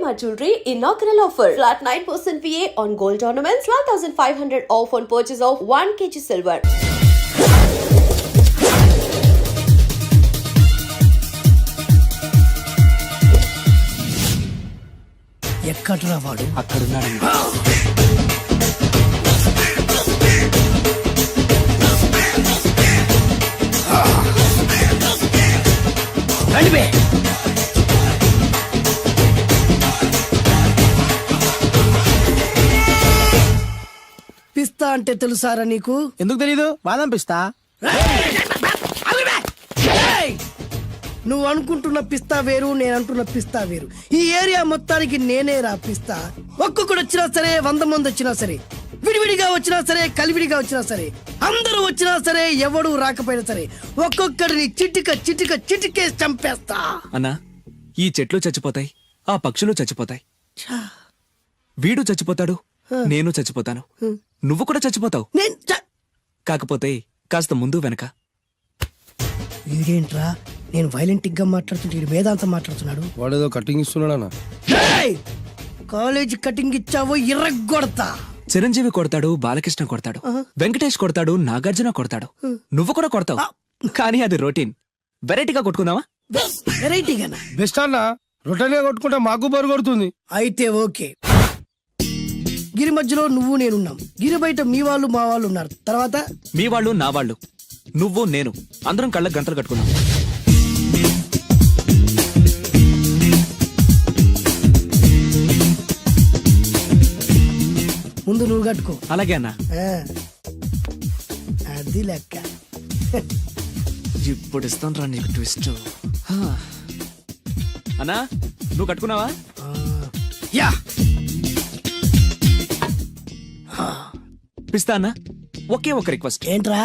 Shalimar Jewelry inaugural offer. Flat 9% VA on gold ornaments, 12,500 off on purchase of 1 kg silver. ఎక్కడ్రా వాడు? అక్కడున్నాడు. రండి. పిస్తా అంటే తెలుసారా నీకు? ఎందుకు తెలీదు? బాదం పిస్తా. నువ్వు అనుకుంటున్న పిస్తా వేరు, నేను అంటున్న పిస్తా వేరు. ఈ ఏరియా మొత్తానికి నేనే రా పిస్తా. ఒక్కొక్కడు వచ్చినా సరే, 100 మంది వచ్చినా సరే, విడివిడిగా వచ్చినా సరే, కలివిడిగా వచ్చినా సరే, అందరూ వచ్చినా సరే, ఎవడు రాకపోయినా సరే, ఒక్కొక్కడిని చిటికేసి చంపేస్తా. అన్నా, ఈ చెట్లు చచ్చిపోతాయి, ఆ పక్షులు చచ్చిపోతాయి, వీడు చచ్చిపోతాడు, నేను చచ్చిపోతాను, నువ్వు కూడా చచ్చిపోతావు. కాకపోతే కాస్త ముందు వెనక. వీడేంట్రా నేను వైలెంటిక్ గా మాట్లాడుతుంటే వేదాంతం మాట్లాడుతున్నాడు. వాడేదో కటింగ్ ఇస్తున్నాడా? కాలేజ్ కటింగ్ ఇచ్చావో ఇర్రగొడతా. చిరంజీవి కొడతాడు, బాలకృష్ణ కొడతాడు, వెంకటేష్ కొడతాడు, నాగార్జున కొడతాడు, నువ్వు కూడా కొడతావు. కానీ అది రొటీన్. వెరైటీగా కొట్టుకుందామా? వెరైటీగానా? బెస్ట్ అన్న. రొటన్ గా కొట్టుకుంటే మాకు బరు కొడుతుంది. అయితే ఓకే. గిరి మధ్యలో నువ్వు నేనున్నాం. గిరి బయట మీ వాళ్ళు మా వాళ్ళు ఉన్నారు. తర్వాత మీ వాళ్ళు నా వాళ్ళు, నువ్వు నేను, అందరం కళ్ళకు గంతలు కట్టుకున్నాం. ముందు నువ్వు కట్టుకో. అలాగే అన్నా. అది లెక్క. ఇప్పుడు ఇస్తాను రా నీకు ట్విస్ట్. అన్నా, నువ్వు కట్టుకున్నావా? యా. పిస్తా అన్నా, ఒకే ఒక రిక్వెస్ట్. ఏంట్రా?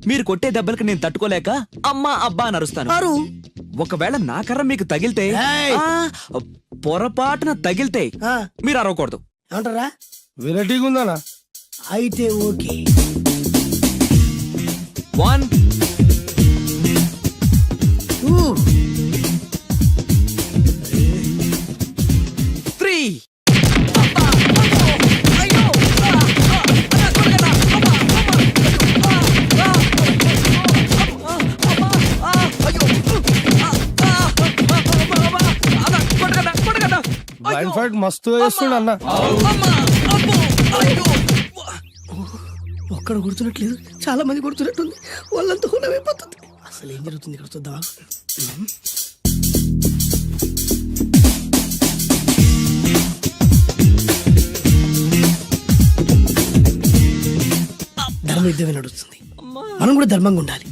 మీరు కొట్టే దెబ్బలకి నేను తట్టుకోలేక అమ్మా అబ్బా అని అరుస్తాను. ఒకవేళ నా కర్ర మీకు తగిలితే, పొరపాటున తగిలితే మీరు అరవకూడదు. ఏమంటారా? వెరైటీగా ఉందనా? అయితే ఓకే. 1 2 3. లైన్ ఫైట్ మస్తు వేస్తుండ అన్న. ఒక్కడ కొడుతున్నట్లేదు, చాలా మంది కొడుతున్నట్టుంది. వాళ్ళంతా హులమైపోతుంది. అసలు ఏం జరుగుతుంది ఇక్కడ చూద్దామా? ధర్మ యుద్ధమే నడుస్తుంది. మనం కూడా ధర్మంగా ఉండాలి.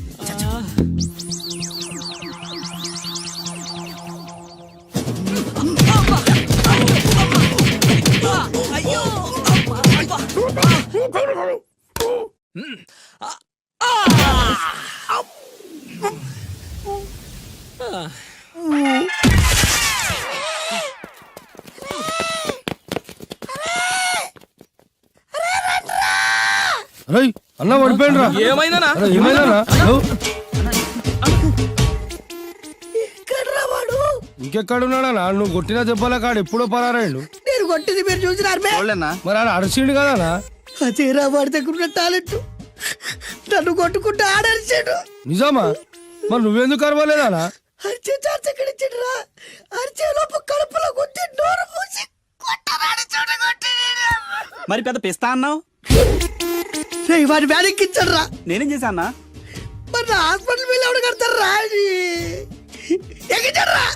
అన్న పడిపోయిండ్రా. ఏమైందనా? ఇంకెక్కడున్నాడా? నువ్వు కొట్టిన దెబ్బల కాడు ఎప్పుడో పరారాయండు. నేను కొట్టింది మీరు చూసినారు. మరి ఆడ అరిసిండు కదనా? అదేరా వాడి దగ్గర ఉన్న టాలెంట్. నన్ను కొట్టుకుంటూ ఆడరిచాడు. నిజమా? మరి నువ్వెందుకు అరవలేదానా? అరిచే ఛాన్స్ ఎక్కడ ఇచ్చాడురా? అరిచే లోపు కడుపులో కొట్టి నోరు మూసి కొట్టరాని చోట కొట్టి. మరి పెద్ద పిస్తా అన్నావు, వాడి వ్యాధికి ఇచ్చాడు రా. నేనేం చేశానా? మరి నా హాస్పిటల్ బిల్ ఎవడు కడతారు రా? ఎక్కించాడు రా.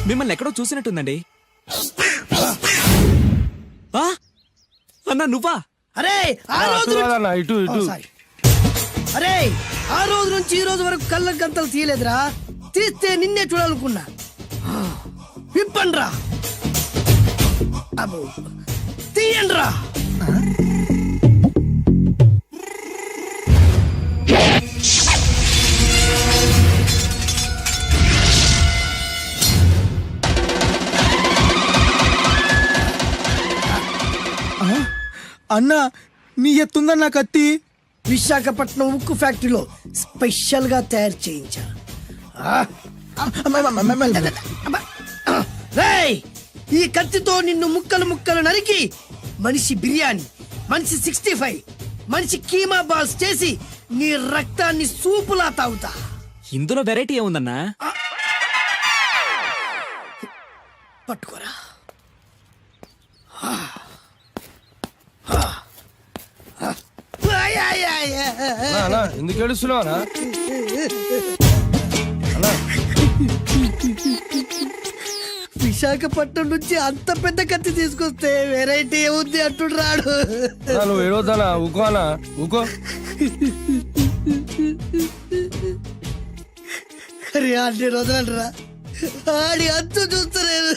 మిమ్మల్ని ఎక్కడో చూసినట్టుందండి. అన్నా నువ్వా? అరే ఆ రోజు ఇటు అరే ఆ రోజు నుంచి ఈ రోజు వరకు కళ్ళ గంతలు తీయలేదురా. తీస్తే నిన్నే చూడాలనుకున్నా. విప్పండ్రా, తీయండ్రా. అన్నా నీ ఎత్తుందన్న కత్తి. విశాఖపట్నం ఉక్కు ఫ్యాక్టరీలో స్పెషల్ గా తయారు చేయించా. రేయ్, ఈ కత్తితో నిన్ను ముక్కలు ముక్కలు నరికి మనిషి బిర్యానీ, మనిషి 65, మనిషి కీమా బాల్స్ చేసి నీ రక్తాన్ని సూపులా తాగుతా. ఇందులో వెరైటీ ఏముందన్నా? పట్టుకోరా. అన్నా, అన్నా, ఎందుకు ఏడుస్తున్నావు అన్నా? అన్నా, విశాఖపట్నం నుంచి అంత పెద్ద కత్తి తీసుకొస్తే వెరైటీ ఏముంది అంటుడు రాడు. అన్నా, నువ్వు ఏడవద్దనా? ఊకో అన్నా, ఊకో. అరే అన్ని రోజులంటరా ఆడి అంతు చూస్తలేదు.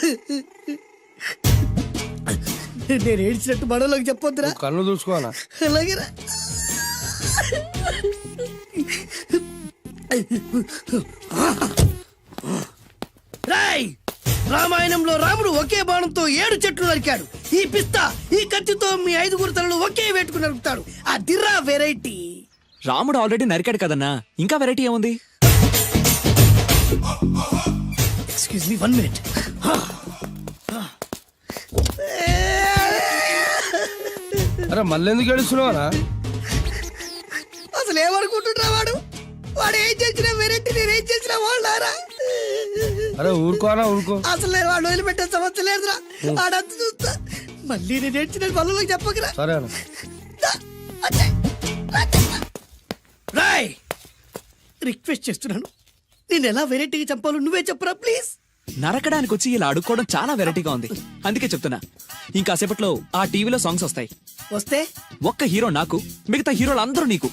నేను ఏడ్చినట్టు మనలోకి చెప్పొద్దురా. నువ్వు కన్ను చూసుకో అన్నా. అలాగేరా. రాయ్, రామాయణంలో రాముడు ఒకే బాణంతో 7 చెట్లు నరికాడు. ఈ పిస్తా ఈ కత్తితో మీ 5 తలలు ఒకే వేటుకు నరుకుతాడు. ఆ దిర్రా వెరైటీ. రాముడు ఆల్రెడీ నరికాడు కదన్నా, ఇంకా వెరైటీ ఏముంది? Excuse me 1 minute. అరే మళ్ళీ ఎందుకు ఏడుస్తున్నావు అన్నా? అసలు ఏమనుకుంటుండ్రా వాడు? వాడు ఏం చేసిన వెరైటీ, నేను ఏం చేసిన వాళ్ళారా? అరే ఊరుకో అన్నా, ఊరుకో. అసలు నేను వాడు వదిలిపెట్టే సమస్య లేదురా. వాడంతా చూస్తా. మళ్ళీ నేను ఏడ్చిన పనులకు చెప్పకరా. సరే అన్న. రాయ్, రిక్వెస్ట్ చేస్తున్నాను, నేను ఎలా వెరైటీగా చంపాలో నువ్వే చెప్పరా ప్లీజ్. నరకడానికి వచ్చి ఇలా అడుక్కోవడం చాలా వెరైటీగా ఉంది, అందుకే చెప్తున్నా. ఇంకాసేపట్లో ఆ టీవీలో సాంగ్స్ వస్తాయి. వస్తే ఒక్క హీరో నాకు, మిగతా హీరోలు అందరూ నీకు.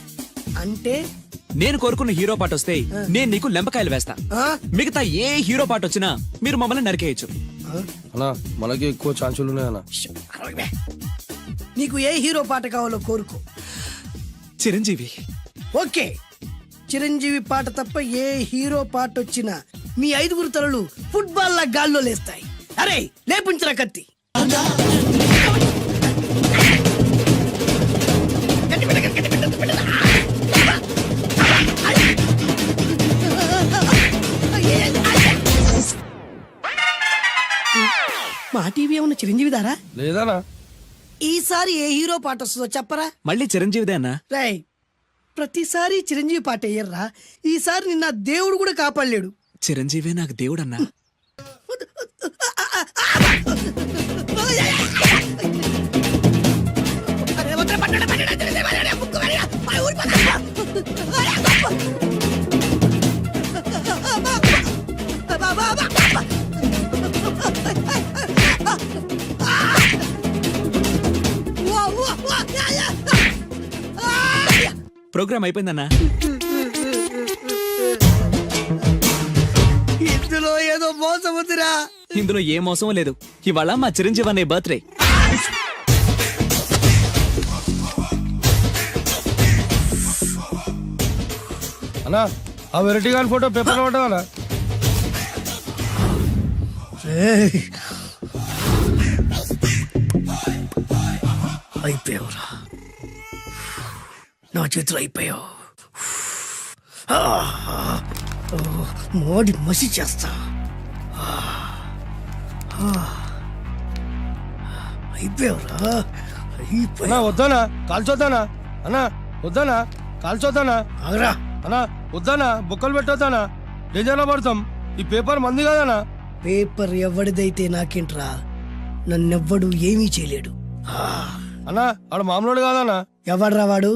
అంటే నేను కోరుకున్న హీరో పాట వస్తే నేను నీకు లెంపకాయలు వేస్తా. ఆ? మిగతా ఏ హీరో పాట వచ్చినా మీరు మమ్మల్ని నరికేయచ్చు. అన్నా, మనకి ఎక్కువ ఛాన్సులు ఉన్నాయి అన్న. నీకు ఏ హీరో పాట కావాలో కోరుకో. చిరంజీవి. ఓకే, చిరంజీవి పాట తప్ప ఏ హీరో పాట వచ్చినా మీ 5 తలలు ఫుట్బాల్ లా గాల్లో లేస్తాయి. అరే లేపుంచరా కత్తి. మా టీవీ ఏమన్నా చిరంజీవి దారా? లేదనా? ఈసారి ఏ హీరో పాట వస్తుందో చెప్పరా. మళ్ళీ చిరంజీవిదే అన్నా. రై, ప్రతిసారి చిరంజీవి పాట వేయర్రా. ఈసారి నిన్న దేవుడు కూడా కాపాడలేడు. చిరంజీవే నాకు దేవుడన్నా. ప్రోగ్రామ్ అయిపోయిందన్నా. ఇందులో ఏదో మోసం ఉందిరా. ఇందులో ఏ మోసం లేదు. ఇవాళ మా చిరంజీవి అనే బర్త్డే. అన్నా, ఆ వెరైటీ గాని ఫోటో పేపర్ పట్టదా? అయిపోయావురా, నా చేతులు అయిపోయావు. మోడి మసి చేస్తా. అయిపోయావురా, అయిపోయా. అన్నా వద్దానా? కాల్చొద్దానా? అన్నా వద్దానా? కాల్చొద్దానా? ఆగరా. అన్నా వద్దానా? బొక్కలు పెట్టొద్దానా? డేంజర్లో పడతాం. ఈ పేపర్ మంది కాదనా? పేపర్ ఎవడిదైతే నాకేంట్రా, నన్నెవ్వడు ఏమీ చేయలేడు. అన్నా ఆడు మామూలు కాదనా? ఎవడ్రా వాడు?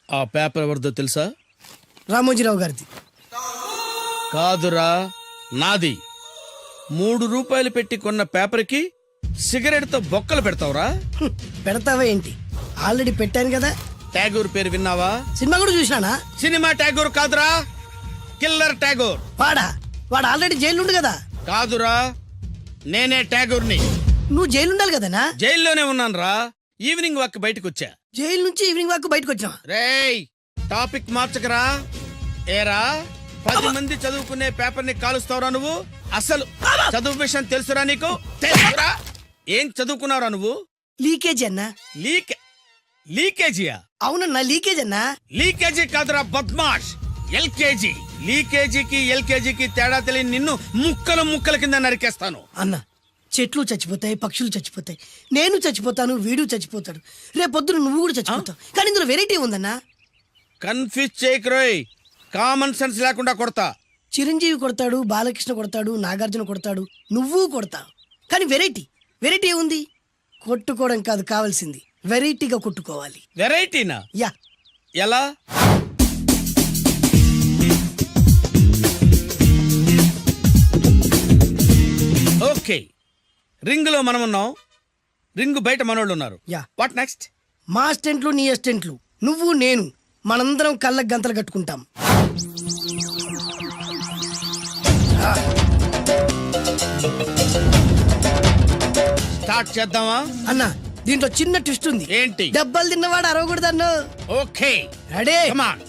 ఆ పేపర్ ఎవరిదో తెలుసా? రామోజీరావు గారిది. కాదురా, నాది. 3 రూపాయలు పెట్టి కొన్న పేపర్కి సిగరెట్ తో బొక్కలు పెడతావురా? పెడతావా ఏంటి? ఆల్రెడీ పెట్టాను కదా. ట్యాగూర్ పేరు విన్నావా? సినిమా కూడా చూసినానా? సినిమా ట్యాగూర్ కాదురా, కిల్లర్ ట్యాగూర్. వాడు ఆల్రెడీ జైలు ఉండు కదా. కాదురా, నేనే ట్యాగూర్ని. నువ్వు జైలు ఉండాలి కదనా? జైల్లోనే ఉన్నాను రా. ఈవినింగ్ వాక్ బయటకు వచ్చా. జైలు నుంచి ఈవినింగ్ వాక్ బయటకు వచ్చినా. రేయ్, టాపిక్ మార్చకరా. ఏరా, 10 మంది చదువుకునే పేపర్ ని కాలుస్తావురా నువ్వు? అసలు చదువు విషయం తెలుసురా నీకు? తెలుసురా? ఏం చదువుకున్నావురా నువ్వు? లీకేజ్ అన్నా. లీకేజీయా? అవునన్నా, లీకేజ్ అన్నా. లీకేజీ కాదురా బద్మాష్, ఎల్కేజీ. లీకేజీకి ఎల్కేజీకి తేడా తెలియని నిన్ను ముక్కలు ముక్కల కింద నరికేస్తాను. అన్న, చెట్లు చచ్చిపోతాయి, పక్షులు చచ్చిపోతాయి, నేను చచ్చిపోతాను, వీడు చచ్చిపోతాడు, రేపొద్దున నువ్వు కూడా చచ్చిపోతావు. కానీ ఇందులో వెరైటీ ఉందన్నా. కన్ఫ్యూజ్ చేయకురోయ్, కామన్ సెన్స్ లేకుండా కొడతా. చిరంజీవి కొడతాడు, బాలకృష్ణ కొడతాడు, నాగార్జున కొడతాడు, నువ్వు కొడతావు. కానీ వెరైటీ ఉంది. కొట్టుకోవడం కాదు కావాల్సింది, వెరైటీగా కొట్టుకోవాలి. వెరైటీనా? యా. ఎలా? ఓకే, రింగ్ లో మనం ఉన్నాం, రింగ్ బయట మనోళ్ళు ఉన్నారు. యా. What next? మా అసిస్టెంట్లు, నీ అసిస్టెంట్లు, నువ్వు నేను, మనందరం కళ్ళకు గంతలు కట్టుకుంటాం. స్టార్ట్ చేద్దామా? అన్న, దీంట్లో చిన్న ట్విస్ట్ ఉంది. ఏంటి? దెబ్బలు తిన్నవాడు అరవకూడదన్ను. Okay, ready? Come on.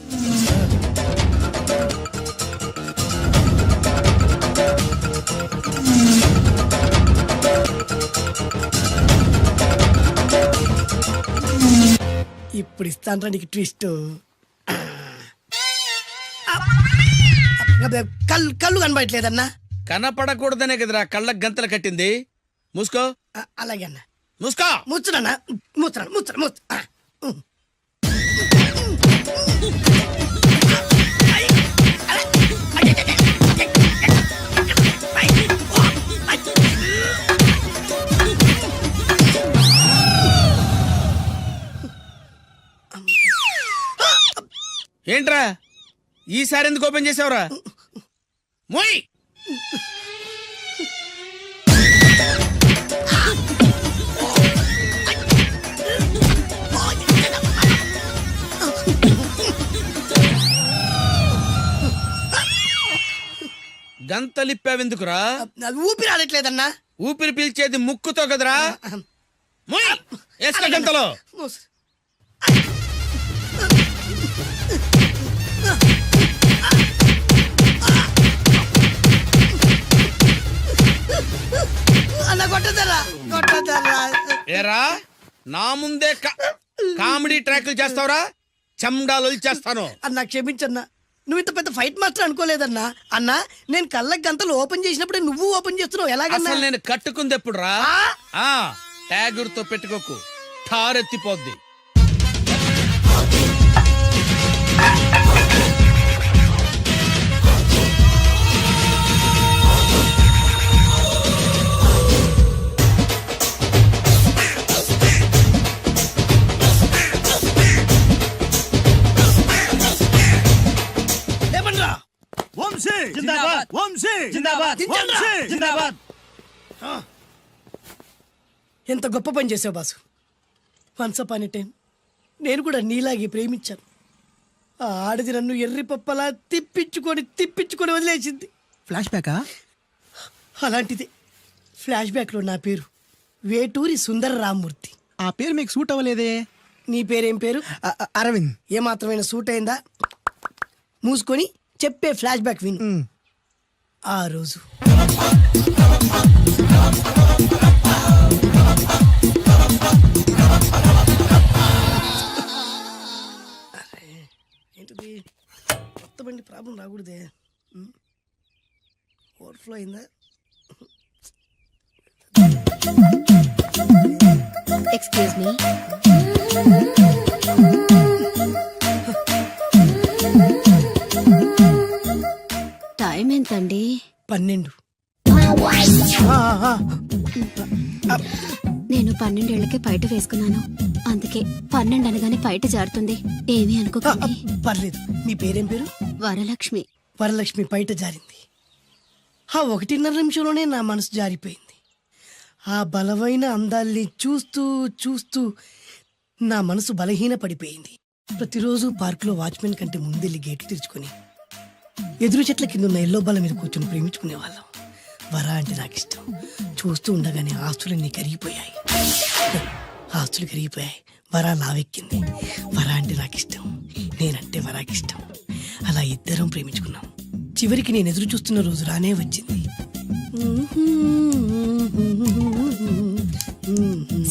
ఇప్పుడు ఇస్తాను నీకు ట్విస్ట్. కళ్ళు కనబడట్లేదన్నా. కనపడకూడదనే కదరా కళ్ళకు గంతలు కట్టింది. మూసుకో. అలాగే అన్న. మూసుకో. ముచ్చునన్నా, ముచ్చరా. ఏంట్రా ఈసారి ఎందుకు ఓపెన్ చేసావురా? మోయ్. గంతలిప్పావెందుకురా? ఊపిరి ఆడట్లేదన్నా. ఊపిరి పీల్చేది ముక్కుతో కదరా. మోయ్, వేసుకో గంతలో. అన్న కొట్టదరా. ఏరా, నా ముందే కామెడీ ట్రాక్లు చేస్తావురా? చెమ్డాలు చేస్తాను. అన్న క్షమించన్నా, నువ్వు ఇంత పెద్ద ఫైట్ మాస్టర్ అనుకోలేదన్నా. అన్నా, నేను కళ్ళకి గంతలు ఓపెన్ చేసినప్పుడే నువ్వు ఓపెన్ చేస్తున్నావు. ఎలాగన్నా? అసలు నేను కట్టుకుంది ఎప్పుడు రా? ట్యాగూర్ తో పెట్టుకోకు, ఠారెత్తిపోద్ది. ఎంత గొప్ప పని చేసావు boss. Once upon a time నేను కూడా నీలాగే ప్రేమించాను. ఆ ఆడది నన్ను ఎర్రి పప్పలా తిప్పించుకొని వదిలేసింది. ఫ్లాష్ బ్యాకా? అలాంటిది ఫ్లాష్ బ్యాక్ లో నా పేరు వేటూరి సుందర రామ్మూర్తి. ఆ పేరు మీకు సూట్ అవ్వలేదే. నీ పేరేం పేరు? అరవింద్. ఏమాత్రమైన సూట్ అయిందా? మూసుకొని చెప్పే ఫ్లాష్ బ్యాక్ విను. ఆ రోజు ఏంటిది? కొత్త బండి ప్రాబ్లం రాకూడదే. ఓవర్ఫ్లో అయిందా? Excuse me. టైం ఎంతండి? 12. నేను 12 ఏళ్లకే పైట వేసుకున్నాను. అందుకే 12 అనగానే పైట జారుతుంది. ఏమీ అనుకోకండి. పర్లేదు. మీ పేరేం పేరు? వరలక్ష్మి. వరలక్ష్మి పైట జారింది. ఆ 1.5 నిమిషంలోనే నా మనసు జారిపోయింది. ఆ బలమైన అందాల్ని చూస్తూ చూస్తూ నా మనసు బలహీన పడిపోయింది. ప్రతిరోజు పార్కులో వాచ్మెన్ కంటే ముందెళ్ళి గేట్లు తెరుచుకొని ఎదురు చెట్ల కింద ఉన్న ఎల్లో బాల మీద కూర్చొని ప్రేమించుకునేవాళ్ళం. వరా అంటే నాకు ఇష్టం. చూస్తూ ఉండగానే ఆస్తులన్నీ కరిగిపోయాయి. ఆస్తులు కరిగిపోయాయి. వరా లావెక్కింది. వరా అంటే నాకు ఇష్టం, నేనంటే వరాకి ఇష్టం. అలా ఇద్దరం ప్రేమించుకున్నాం. చివరికి నేను ఎదురు చూస్తున్న రోజు రానే వచ్చింది.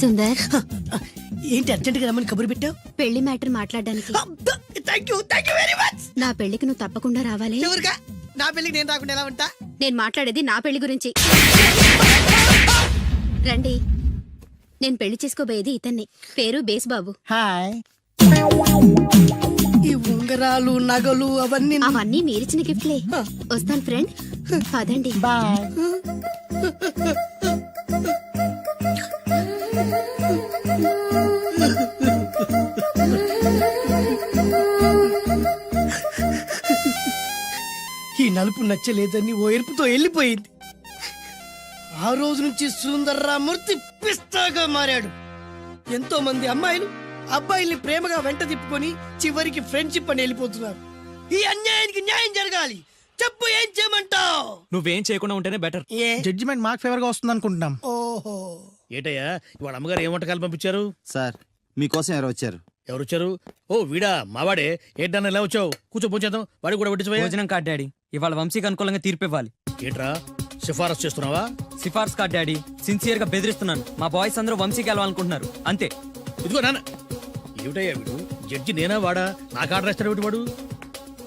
సుందర్, ఏంటి అర్జెంట్గా రమ్మని కబురు పెట్టావు? పెళ్లి మ్యాటర్ మాట్లాడడానికి. Thank you very much. నా పెళ్లికి నువ్వు తప్పకుండా రావాలి. ఎవరుగా? నా పెళ్ళికి నేను రాకుండా ఎలా ఉంటా? నేను మాట్లాడేది నా పెళ్లి గురించి. రండి, నేను పెళ్లి చేసుకోబోయేది ఇతన్ని. పేరు బేస్బాబు. హాయ్. ఈ ఉంగరాలు నగలు అవన్నీ అవన్నీ మీరిచ్చిన గిఫ్ట్లే. వస్తాను ఫ్రెండ్, పదండి. బాయ్. ఈ నలుపు నచ్చలేదని ఓ ఎరుపుతో వెళ్ళిపోయింది. ఆ రోజు నుంచి సుందర్రామూర్తి పిస్తాగా మారాడు. ఎంతో మంది అమ్మాయిలు అబ్బాయిల్ని ప్రేమగా వెంట తిప్పుకొని చివరికి ఫ్రెండ్షిప్ అని వెళ్ళిపోతున్నారు. ఈ అన్యాయానికి న్యాయం జరగాలి. చెప్పు, ఏం చేయమంటావు? నువ్వేం చేయకుండా ఉంటేనే బెటర్. ఏ? జడ్జిమెంట్ మాకు ఫేవర్ గా వస్తుంది అనుకుంటున్నాం. ఓహో, ఏటయ్యా ఇవాళ అమ్మగారు ఏం వంటకాలు పంపించారు? సార్ మీకోసం ఎవరు వచ్చారు? ఎవరు వచ్చారు? ఓ వీడా, మావాడే. ఏంటన్నా ఇలా వచ్చావు? కూర్చో పోంచేద్దాం, వాడికి కూడా వడ్డించబోయా. భోజనం కార్డ్ డాడీ, ఇవాళ వంశీకి అనుకూలంగా తీర్పు ఇవ్వాలి. ఏంట్రా సిఫారసు చేస్తున్నావా? సిఫార్స్ కార్డ్ డాడీ, సిన్సియర్ గా బెదిరిస్తున్నాను. మా బాయ్స్ అందరూ వంశీకి వెళ్ళాలనుకుంటున్నారు అంతే. ఇదిగో నాన్న. ఏమిటయ్యా వీడు? జడ్జి నేనా వాడా? నాకు ఆర్డర్ ఇస్తాడు వాడు.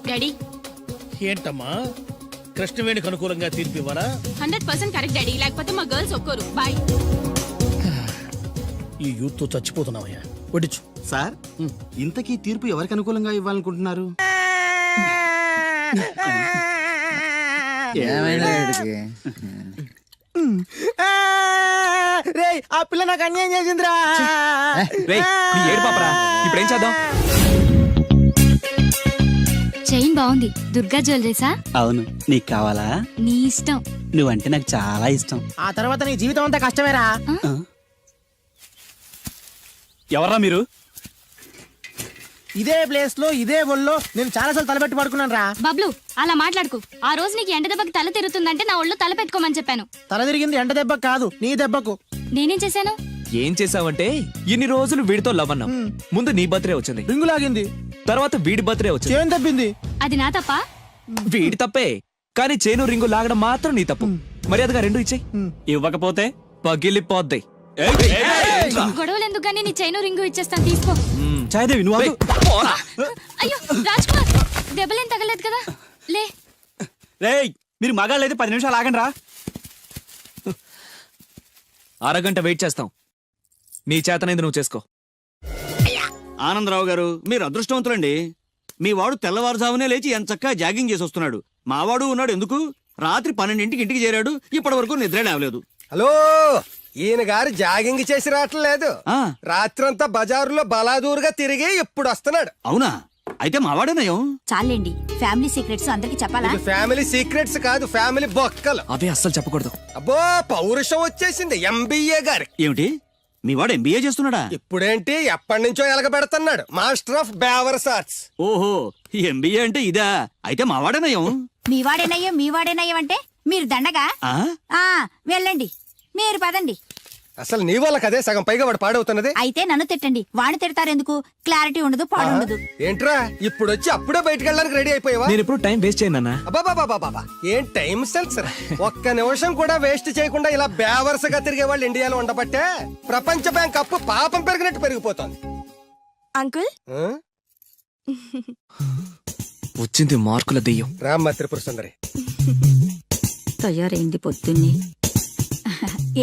డాడీ, ఏంటమ్మా కృష్ణవేణికి అనుకూలంగా తీర్పు ఇవ్వాలా? 100% కరెక్ట్ డాడీ, లేకపోతే మా గర్ల్స్ ఒక్కరు. బాయ్. ఈ యూత్ తో చచ్చిపోతున్నావయ్యా. వడ్డించు. సార్ ఇంతకీ తీర్పు ఎవరికి అనుకూలంగా ఇవ్వాలనుకుంటున్నారు? రేయ్, ఆ పిల్ల నాకు అన్యాయం చేసిందిరా. రేయ్, నీ ఏడు పాపరా. ఇప్పుడేం చేద్దాం? చైన్ బాగుంది. దుర్గా జ్యువెలరీసా? అవును, నీకు కావాలా? నీ ఇష్టం. నువ్వంటే నాకు చాలా ఇష్టం. ఆ తర్వాత నీ జీవితం అంతా కష్టమేరా. ఎవర్రా మీరు? ఇదే ప్లేస్ లో ఇదే ఒళ్ళో నేను చాలాసార్లు తలపెట్టి పడుకున్నాను రా. బబ్లు, అలా మాట్లాడుకు. ఆ రోజు నీకు ఎండ దెబ్బకి తల తిరుగుతుందంటే నా ఒళ్ళు తల పెట్టుకోమని చెప్పాను. తల తిరిగింది ఎండ దెబ్బకు కాదు, నీ దెబ్బకు. నేనేం చేశాను? ఏం చేసావంటే ఇన్ని రోజులు వీడితో లవ్ అన్నాం. ముందు నీ బర్త్డే వచ్చింది, రింగు లాగింది, తర్వాత వీడి బర్త్డే వచ్చింది. చేను తప్పింది. అది నా తప్ప? వీడి తప్పే, కానీ చేను రింగు లాగడం మాత్రం నీ తప్పు. మర్యాదగా రెండు ఇచ్చేయి. ఇవ్వకపోతే పగిలిపోద్ది. గొడవలు ఎందుకు గానీ నీ చైను రింగు ఇచ్చేస్తాను, తీసుకో. చాయదేవి నువ్వు ఆగు. అయ్యో రాజ్ కుమార్, దెబ్బలేం తగలేదు కదా? లే. రేయ్, మీరు మగాళ్ళైతే 10 నిమిషాలు ఆగండి రా. అరగంట వెయిట్ చేస్తాం. నీ చేతనైంది నువ్వు చేసుకో. ఆనందరావు గారు, మీరు అదృష్టవంతులండి. మీ వాడు తెల్లవారుజామునే లేచి ఎంచక్కా జాగింగ్ చేసి వస్తున్నాడు. మావాడు ఉన్నాడు ఎందుకు? రాత్రి 12ంటికి ఇంటికి చేరాడు, ఇప్పటి వరకు నిద్ర లేవలేదు. హలో, ఈయన గారు జాగింగ్ చేసి రావట్లేదు. ఆ. రాత్రంతా బజారులో బలాదూరుగా తిరిగి ఇప్పుడు వస్తున్నాడు. అవునా? అయితే మావాడేనయం. చాలండి, ఫ్యామిలీ సీక్రెట్స్ అందరికి చెప్పాలా? ఇది ఫ్యామిలీ సీక్రెట్స్ కాదు, ఫ్యామిలీ బొక్కలు. అవే అస్సలు చెప్పకూడదు. అబ్బో, పౌరుషం వచ్చేసింది ఎంబీఏ గారి. ఏమిటి? మీ వాడు ఎంబీఏ చేస్తున్నాడా? ఇప్పుడేంటి, ఎప్పటి నుంచో ఎలగబెడుతున్నాడు. మాస్టర్ ఆఫ్ బేవర్స్ ఆర్ట్స్. ఓహో, ఎంబీఏ అంటే ఇదా? అయితే మావాడేనయం. మీవాడేనయ్యం అంటే మీరు దండగా. వెళ్ళండి, మీరు పదండి. అసలు నీ వల్ల కదే సగం పైగా వాడు పాడవుతున్నది. అయితే నన్ను తిట్టండి, వాడిని తిడతారెందుకు? క్లారిటీ ఉండదు, పాడుండదు. ఏంట్రా ఇప్పుడు వచ్చి అప్పుడే బయటకు వెళ్ళడానికి రెడీ అయిపోయావా? నేను ఎప్పుడు టైం వేస్ట్ చేయను అన్నా. అబాబాబాబాబా, ఏం టైం సెన్స్ రా. ఒక్క నిమిషం కూడా వేస్ట్ చేయకుండా ఇలా బేవర్సగా తిరిగే వాళ్ళు ఇండియాలో ఉండబట్టే ప్రపంచ బ్యాంక్ అప్పు పాపం పెరిగినట్టు పెరిగిపోతుంది. అంకుల్, ఆ? వచ్చింది మార్కుల దెయ్యం. రామ్మ త్రిపుర సుందరి. తయారైంది పొద్దున్నే.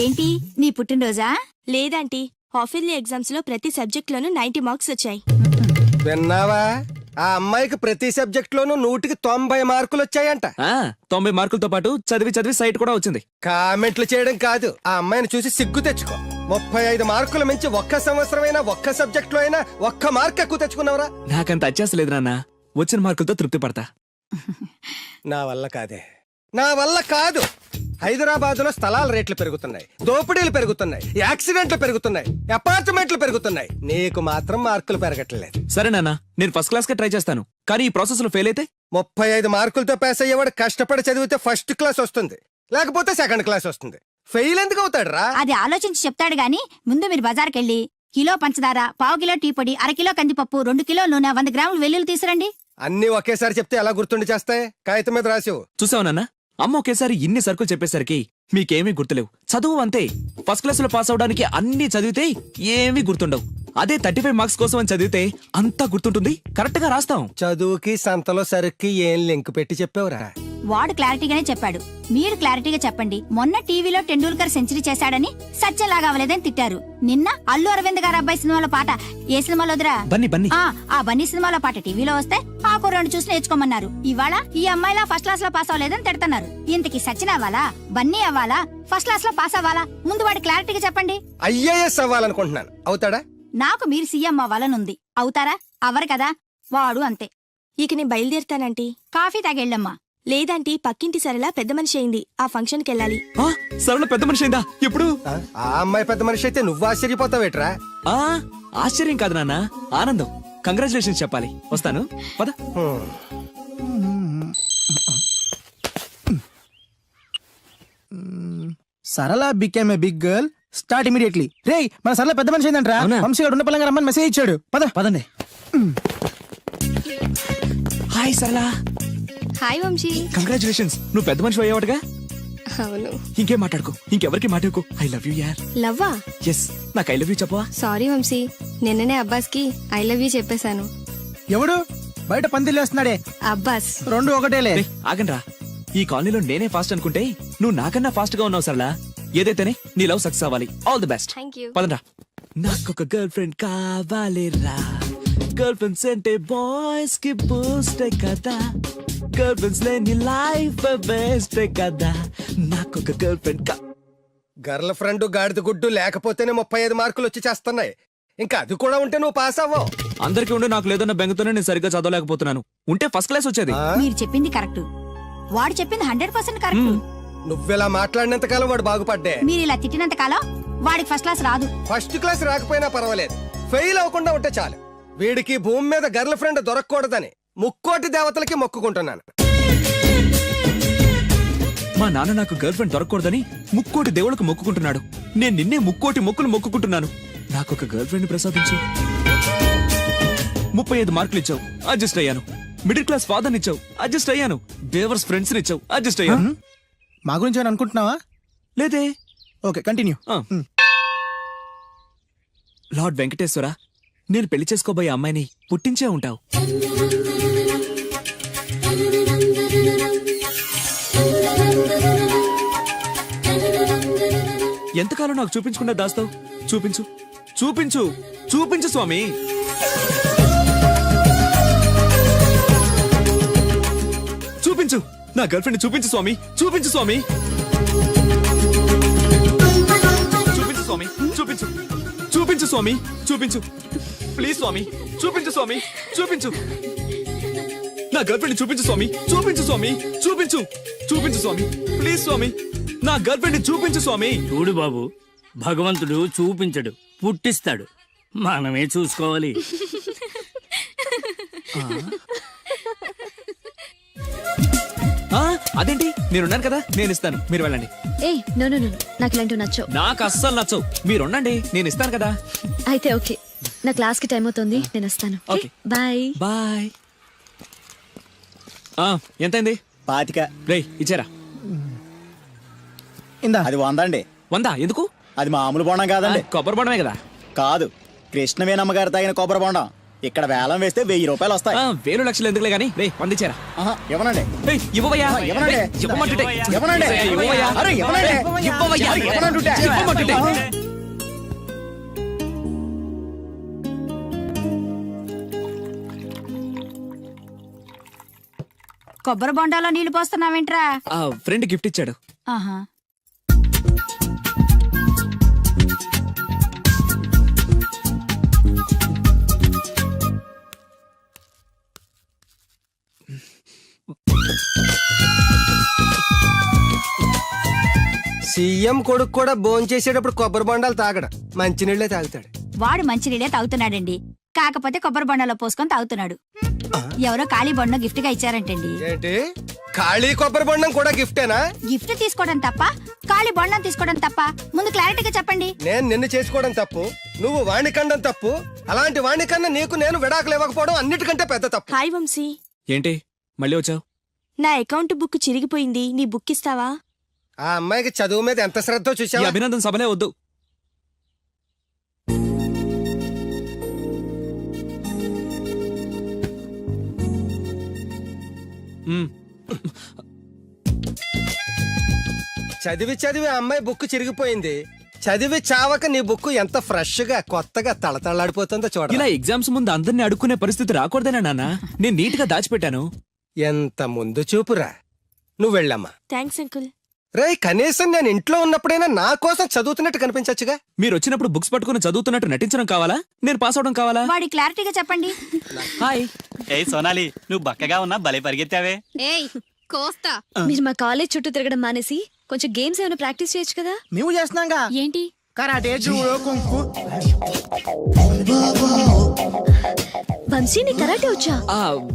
ఏంటి, నీ పుట్టినరోజా? లేదంటీ, హాఫిల్లీ ఎగ్జామ్స్ లో ప్రతి సబ్జెక్ట్ లోనూ 90 మార్క్స్ వచ్చాయి. విన్నావా? ఆ అమ్మాయికి ప్రతి సబ్జెక్ట్ లోనూ 100కి 90 మార్కులు వచ్చాయంట. 90 మార్కులతో పాటు చదివి చదివి సైట్ కూడా వచ్చింది. కామెంట్లు చేయడం కాదు, ఆ అమ్మాయిని చూసి సిగ్గు తెచ్చుకో. 35 మార్కులు మించి ఒక్క సంవత్సరమైనా ఒక్క సబ్జెక్ట్ లో అయినా ఒక్క మార్క్ ఎక్కువ తెచ్చుకున్నావురా? నాకంత అత్యాస లేదు నాన్న, వచ్చిన మార్కులతో తృప్తి పడతా. నా వల్ల కాదే, నా వల్ల కాదు. హైదరాబాద్ లో స్థలాల రేట్లు పెరుగుతున్నాయి, దోపిడీలు పెరుగుతున్నాయి, యాక్సిడెంట్లు పెరుగుతున్నాయి, అపార్ట్మెంట్లు పెరుగుతున్నాయి. నీకు మాత్రం మార్కులు పెరగట్లేదు. సరే నాన్న, నేను ఫస్ట్ క్లాస్ కే ట్రై చేస్తాను, కానీ ఈ ప్రాసెస్ లో ఫెయిల్ అయితే 35 మార్కులతో పాస్ అయ్యేవాడు కష్టపడి చదివితే ఫస్ట్ క్లాస్ వస్తుంది, లేకపోతే సెకండ్ క్లాస్ వస్తుంది. ఫెయిల్ ఎందుకు అవుతాడు రా? అది ఆలోచించి చెప్తాడు గాని ముందు మీరు బజార్కెళ్ళి కిలో పంచదార, పావు కిలో టీ పొడి, అరకిలో కందిపప్పు, 2 కిలో నూనె, 100 గ్రాములు వెల్లుల్లి తీసురండి. అన్ని ఒకేసారి చెప్తే ఎలా గుర్తుండి చేస్తాయి? కాగితం మీద రాసివు. చూసావు నాన్న, అమ్మ ఒకేసారి ఇన్ని సరుకులు చెప్పేసరికి మీకేమీ గుర్తులేవు. చదువు అంతే, ఫస్ట్ క్లాస్ లో పాస్ అవడానికి అన్ని చదివితే ఏమీ గుర్తుండవు. అదే 35 మార్క్స్ కోసం అని చదివితే అంతా గుర్తుంటుంది, కరెక్ట్ గా రాస్తాం. చదువుకి సంతలో సరుక్కి ఏం లింక్ పెట్టి చెప్పావురా? వాడు క్లారిటీగానే చెప్పాడు, మీరు క్లారిటీగా చెప్పండి. మొన్న టీవీలో టెండూల్కర్ సెంచరీ చేశాడని సత్యలాగా అవ్వలేదని తిట్టారు. నిన్న అల్లు అరవింద్ గారు అబ్బాయి సినిమాలో పాట ఏ సినిమాలో వదిరా? బన్నీ. ఆ బన్నీ సినిమాలో పాట టీవీలో వస్తే ఆ కుర్రాడు చూసి నేర్చుకోమన్నారు. ఇవాళ ఈ అమ్మాయిలా ఫస్ట్ క్లాస్ లో పాస్ అవ్వలేదని తిడుతున్నారు. ఇంతకి సచిన్ అవ్వాలా, బన్నీ అవ్వాలా, ఫస్ట్ క్లాస్ లో పాస్ అవ్వాలా? ముందు వాడు క్లారిటీగా చెప్పండి. ఐఏఎస్ అవ్వాలనుకుంటున్నాను. అవుతాడా? నాకు మీరు సీఎం అవ్వాలనుంది. అవుతారా? అవ్వరు కదా. వాడు అంతే. ఇక నేను బయలుదేరుతానంటీ. కాఫీ తాగెళ్ళమ్మా. లేదంటీ, పక్కింటి సరళ పెద్ద మనిషి అయింది, ఆ ఫంక్షన్కి వెళ్ళాలి. సరళ పెద్ద మనిషి అయిందా? ఎప్పుడు? ఆ అమ్మాయి పెద్ద మనిషి అయితే నువ్వు ఆశ్చర్యపోతావేట్రా? ఆశ్చర్యం కాదు నాన్న, ఆనందం. కంగ్రాచులేషన్స్ చెప్పాలి. వస్తాను, పద. Sarala became a big girl, start immediately. రేయ్, మన సరళ పెద్ద మనిషి అయిందంట్రా. అవునా? వంశీగాడు ఉన్న పలంగా రమ్మని మెసేజ్ ఇచ్చాడు. పదండి. హాయ్ సరళ. హాయ్ వంశీ. కంగ్రాచులేషన్స్, నువ్వు పెద్ద మనిషి అయ్యేవాడుగా. అవును. ఇంకేం మాట్లాడుకో, ఇంకెవరికి మాట్లాడుకో. ఐ లవ్ యూ యార్. లవ్వా? ఎస్, నాకు ఐ లవ్ యూ చెప్పవా? సారీ వంశీ, నిన్ననే అబ్బాస్ కి ఐ లవ్ యూ చెప్పేశాను. ఎవడు బయట పందిల్లేస్తున్నాడే? అబ్బాస్. 2 ఒకటేలే. ఆగండ్రా, ఈ కాలనీలో నేనే ఫాస్ట్ అనుకుంటే నువ్వు నాకన్నా ఫాస్ట్ గా ఉన్నావు సరళ. ఏదైతేనే నీ లవ్ సక్సెస్ అవ్వాలి. All the best. Thank you. పదండ్రా. నాకొక గర్ల్ ఫ్రెండ్ కావాలిరా, గర్ల్ ఫ్రెండ్స్ అంటే బాయ్స్ కి బూస్ట్ కదా, గర్ల్ ఫ్రెండ్స్ లేని లైఫ్ బెస్ట్ కదా. నాకొక గర్ల్ ఫ్రెండ్ గర్ల్ ఫ్రెండ్ గాడిద గుడ్డు లేకపోతేనే 35 మార్కులు వచ్చి చేస్తున్నాయి. ఇంకా అది కూడా ఉంటే నువ్వు పాస్ అవ్వవు. అందరికీ ఉండి నాకు లేదన్న బెంగతోనే నేను సరిగ్గా చదవలేకపోతున్నాను. ఉంటే ఫస్ట్ క్లాస్ వచ్చేది. మీరు చెప్పింది కరెక్ట్, వాడు చెప్పింది 100% కరెక్ట్. నువ్వెలా మాట్లాడినంత కాలం వాడు బాగుపడ్డే. మీరు ఇలా తిట్టినంత కాలం వాడికి ఫస్ట్ క్లాస్ రాదు. ఫస్ట్ క్లాస్ రాకపోయినా పర్వాలేదు, ఫెయిల్ అవ్వకుండా ఉంటే చాలు. వీడికి భూమి మీద గర్ల్ ఫ్రెండ్ దొరకకూడదని ముక్కోటి దేవతలకి మొక్కుకుంటున్నాను. మా నాన్న నాకు గర్ల్ ఫ్రెండ్ దొరకకూడదని ముక్కోటి దేవుళ్ళకు మొక్కుకుంటున్నాడు. నేను నిన్నే ముక్కోటి మొక్కులు మొక్కుకుంటున్నాను. నాకొక గర్ల్ ఫ్రెండ్ ప్రసాదించు. 35 మార్కులు ఇచ్చావు, అడ్జస్ట్ అయ్యాను. మిడిల్ క్లాస్ ఫాదర్ ఇచ్చావు, అడ్జస్ట్ అయ్యాను. బేవర్స్ ఫ్రెండ్స్ ఇచ్చావు, అడ్జస్ట్ అయ్యాను. మా గురించి ఏమైనా అనుకుంటున్నావా? లేదే. Okay, continue. లార్డ్ వెంకటేశ్వర, నేను పెళ్లి చేసుకోబోయే అమ్మాయిని పుట్టించే ఉంటావు. ఎంతకాలం నాకు చూపించకుండా దాస్తావు? చూపించు, చూపించు, చూపించు స్వామి. చూపించు, నా గర్ల్ ఫ్రెండ్ చూపించు స్వామి, చూపించు స్వామి. చూపించు స్వామి, చూపించు, చూపించు స్వామి, చూపించు. ప్లీజ్ స్వామి, చూపించు స్వామి, చూపించు. నా గర్ల్ ఫ్రెండ్ చూపించు స్వామి, చూపించు స్వామి, చూపించు. చూపించు స్వామి, ప్లీజ్ స్వామి, నా గర్ల్ ఫ్రెండ్ చూపించు స్వామి. చూడు బాబు, భగవంతుడు చూపించడు, పుట్టిస్తాడు. మనమే చూసుకోవాలి. అదేంటి, నేనున్నాను కదా, నేను ఇస్తాను, మీరు వెళ్ళండి. ఏ నో నో నో, నాకు ఇలాంటివి నచ్చవు. నాకు అస్సలు నచ్చవు. మీరుండండి, నేను ఇస్తాను కదా. అయితే ఓకే, నా క్లాస్ కి టైం అవుతుంది, నేను వస్తాను. ఓకే. Bye bye. ఎంతైంది? 25. రేయ్, ఇచ్చారా? ఇందా. అది 100 అండి. 100 ఎందుకు? అది మామూలు బోండం కాదండి. కొబ్బరి బొండమే కదా. కాదు, కృష్ణవేణమ్మ గారు తాగిన కొబ్బరి బోండం. ఇక్కడ వేలం వేస్తే 1000 రూపాయలు వస్తాయి. 1000 లక్షలు ఎందుకులే గానీ, రే 100 ఇచ్చారా? ఇవ్వనండి. ఇవ్వవయ్యా. ఇవ్వనండి. రేయ్, ఇవ్వమంటుంటే. ఇవ్వనండి. ఇవ్వవయ్యా. అరే, ఇవ్వనండి. ఇవ్వవయ్యా. ఇవ్వనంటుంటే. ఇవ్వమంటుంటే. కొబ్బరి బొండాలో నీళ్లు పోస్తున్నావేంట్రా? ఫ్రెండ్ గిఫ్ట్ ఇచ్చాడు. ఆహా. సీఎం కొడుకు కూడా భోంచేసేటప్పుడు కొబ్బరి బొండాలు తాగడు, మంచినీళ్ళే తాగుతాడు. వాడు మంచినీళ్ళే తాగుతున్నాడండి, కాకపోతే కొబ్బరి బొండలో పోసుకొని తాగుతున్నాడు. ఎవరో ఖాళీ బొండ గిఫ్ట్ గా ఇచ్చారంటండి. ఏంటి, ఖాళీ కొబ్బరి బొండం కూడా గిఫ్టేనా? గిఫ్ట్ తీసుకోవడం తప్ప, ఖాళీ బొండం తీసుకోవడం తప్ప? ముందు క్లారిటీగా చెప్పండి. నేను నిన్ను చేసుకోవడం తప్పు, నువ్వు వాణ్ణి కండం తప్పు. అలాంటి వాణ్ణి కన్నా నీకు నేను విడాకులు ఇవ్వకపోవడం అన్నిటికంటే పెద్ద తప్పు. హాయ్ వంశీ, ఏంటి మళ్ళీ వచ్చావు? నా అకౌంట్ బుక్ చిరిగిపోయింది, నీ బుక్ ఇస్తావా? ఆ అమ్మాయికి చదువు మీద ఎంత శ్రద్ధ ఈ చూసావా? అభినందన సభలే వద్దు. మ్మ్. చదివి చదివి ఆ అమ్మాయి బుక్ చిరిగిపోయింది. చదివి చావక నీ బుక్ ఎంత ఫ్రెష్ గా కొత్తగా తళతళలాడిపోతుందో చూడ. ఇలా ఎగ్జామ్స్ ముందు అందరినీ అడుక్కునే పరిస్థితి రాకూడదేనా నాన్న? నేను నీట్ గా దాచిపెట్టాను. ఎంత ముందు చూపురా. నువ్వు వెళ్ళమ్మా. Thanks uncle. రేయ్, కనీసం నేను ఇంట్లో ఉన్నప్పుడైనా నా కోసం చదువుతున్నట్టు కనిపించచ్చుగా. మీరు వచ్చినప్పుడు బుక్స్ పట్టుకుని చదువుతున్నట్టు నటించడం కావాలా, నేను పాస్ అవడం కావాలా? వాడి క్లారిటీగా చెప్పండి. హాయ్. ఏ సోనాలి, నువ్వు బక్కగా ఉన్నా భలే పరిగెత్తావే. ఏయ్ కోస్తా. మీరు మా కాలేజ్ చుట్టూ తిరగడం మానేసి కొంచెం గేమ్స్ ఏమైనా ప్రాక్టీస్ చేయొచ్చు కదా. మేము చేస్తున్నాంగా. ఏంటి? Karate, judo, కుంకు. వంశీ, నీ కరాటే వచ్చా?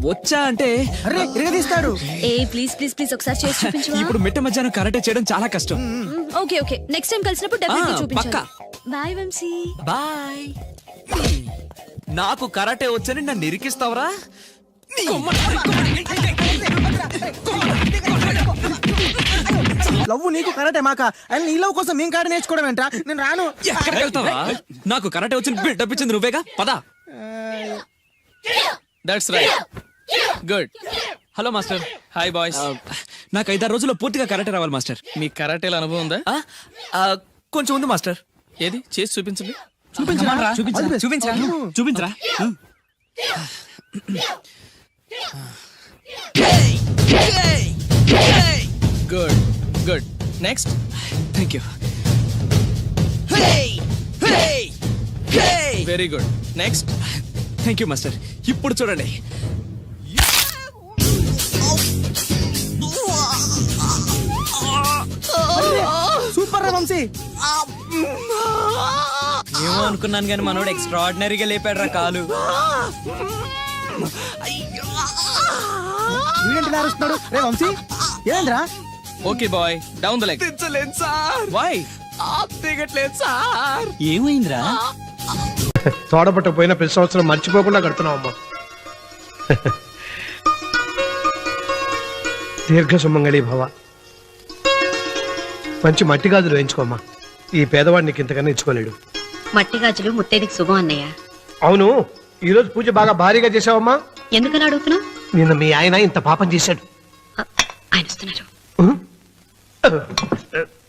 వచ్చా అంటే అరే ఇరగదీస్తాడు. ఏ ప్లీజ్ ప్లీజ్ ప్లీజ్ ఒకసారి చేసి చూపించు. ఇప్పుడు మిట్ట మధ్యాహ్నం కరాటే చేయడం చాలా కష్టం. ఓకే ఓకే, నెక్స్ట్ టైం కలిసినప్పుడు డెఫినెట్లీ చూపించు. పక్కా. బాయ్ వంశీ. బాయ్. నాకు కరాటే వచ్చని నన్ను ఇరికిస్తావరా? లవ్వు నీకు కరాటే మాక, అని నీ లవ్ కోసం మేము కరాటే నేర్చుకోవడం ఏంట్రా? నేను రాను. ఎక్కడికి వెళ్తావా? నాకు కరాటే వచ్చి బిల్డప్ ఇచ్చింది నువ్వేగా, పదా. That's right, good. Hello master. Hi boys. నాకు 5-6 రోజుల్లో పూర్తిగా కరాటే రావాలి మాస్టర్. మీ కరాటేల అనుభవం ఉందా? కొంచెం ఉంది మాస్టర్. ఏది చేసి చూపించండి. చూపించరా. Good good. Next. Thank you. Very good. Next. Thank you master. ఇప్పుడు చూడండి. సూపర్ రా వంశీ. ఏమో అనుకున్నాను కానీ మనోడు ఎక్స్ట్రా ఆర్డినరీగా లేపాడు రా కాలు. వీడేంటి ఇలా అరుస్తున్నాడు? రే వంశీ ఏంద్రా? Okay boy, down the leg. దించలేదు సార్. వై? దిగట్లేదు సార్. ఏమైందిరా? తోడపట్ట పోయిన ప్రతి సంవత్సరం మర్చిపోకుండా కడుతున్నావమ్మా. దీర్ఘ సుమంగళి భవ. మంచి మట్టి గాజులు వేయించుకోమ్మా. ఈ పేదవాడిని ఇంతకన్నా ఇచ్చుకోలేడు. మట్టి గాజులు ముత్తైదికి శుభం అన్నయ్య. అవును, ఈ రోజు పూజ బాగా భారీగా చేసావమ్మా. ఎందుకలా అడుగుతున్నావు? నిన్న మీ ఆయన ఇంత పాపం చేశాడు. ఆయన వస్తున్నారు.